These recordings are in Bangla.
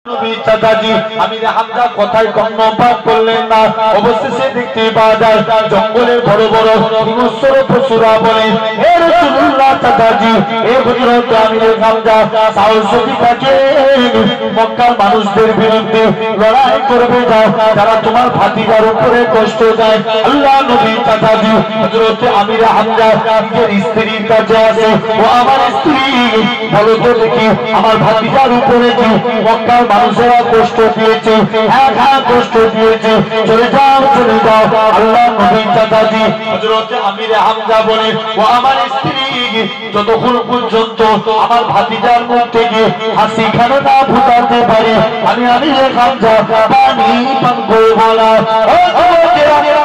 নবী চাচাজি আমির হামজা কথায় কর্ণপাত করলেন না। অবশেষে দেখতে পাওয়া যায় জঙ্গলের বড় বড় হিংস্র পশুরা বলে, হে রাসূলুল্লাহ চাচাজি, হে হযরত আমির হামজা সাহসী থাকে মক্কার মানুষদের বিরুদ্ধে লড়াই করবে যাও, যারা তোমার ভাতিজার উপরে কষ্ট দেয়। আল্লাহ নবী চাচাজি হযরত আমির হামজা নিজের স্ত্রীর কাছে আসে, ও আমার স্ত্রী বলো তো দেখি আমার ভাতিজার উপরে কি মক্কার মানুষেরা কষ্ট দিয়েছে? হ্যাঁ হ্যাঁ কষ্ট দিয়েছে, চলে যাও চলে যাও। আল্লাহ নবী চাচাজি হযরত আমির হামজা বলে, ও আমার স্ত্রী যতক্ষণ পর্যন্ত আমার ভাতিজার মুখ থেকে হাসি খানো না ফুটাতে পারে আমি আমির হামজা পানি পান করব না।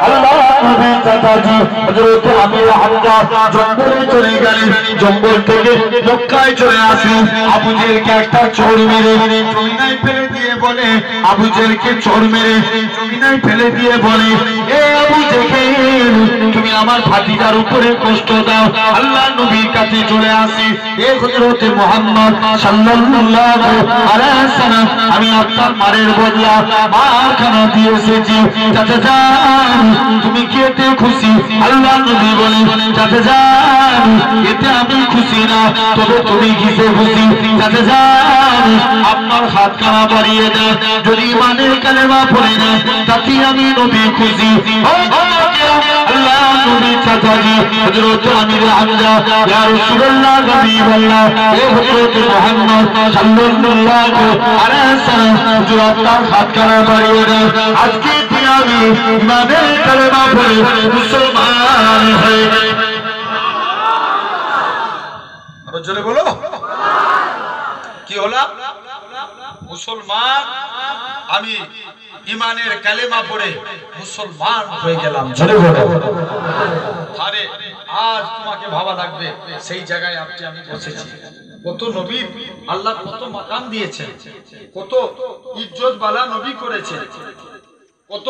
আল্লাহ নবী চাচাজি হযরত আমির হামজা জঙ্গলে চলে গেলেন। জঙ্গল থেকে মক্কায় চলে আসি আবু জেলকে একটা চোর মেরে জমিনায় ফেলে দিয়ে বলে, আবু জেলকে চোর মেরে জমিনায় ফেলে দিয়ে বলে, এ আবু জেল তুমি আমার ভাতিজার উপরে কষ্ট দাও। আল্লাহ নবীর কাছে চলে আসি, এ হযরত মুহাম্মদ সাল্লাল্লাহু আলাইহি ওয়াসাল্লাম আমি আপনার মারের বদলা মারখানা দিয়ে এসেছি, চাচা যান তুমি কি এতে খুশি? আল্লাহ নবী বলে, চাচা যান এতে আমি খুশি না, তবে তুমি কিসে খুশি? চাচা যান আপনার হাত খানা বাড়িয়ে দেন, যদি ইমানের কালেমা পড়ে না তাতে আমি নবী খুশি। আল্লাহ নবী চাচাজি হযরত আমির হামজা ইয়া রাসূলুল্লাহ হাবিবাল্লাহ এ হযরত মুহাম্মদ সাল্লাল্লাহু আলাইহি ওয়াসাল্লাম হুজুর আপনার হাত খানা বাড়িয়ে দেন, আজকে দিন আমি ইমানের কালেমা পড়ে মুসলমান হয়ে গেছি। আরো জোরে বলো, কি হলো? মুসলমান, আমি ইমানের কালেমা পড়ে মুসলমান হয়ে গেলাম। জোরে বলো। আরে আজ তোমাকে ভাবা লাগবে সেই জায়গায় আপনি আমি বসেছি। কত নবী আল্লাহ কত মাকাম দিয়েছে, কত ইজ্জত বালা নবী করেছে, কত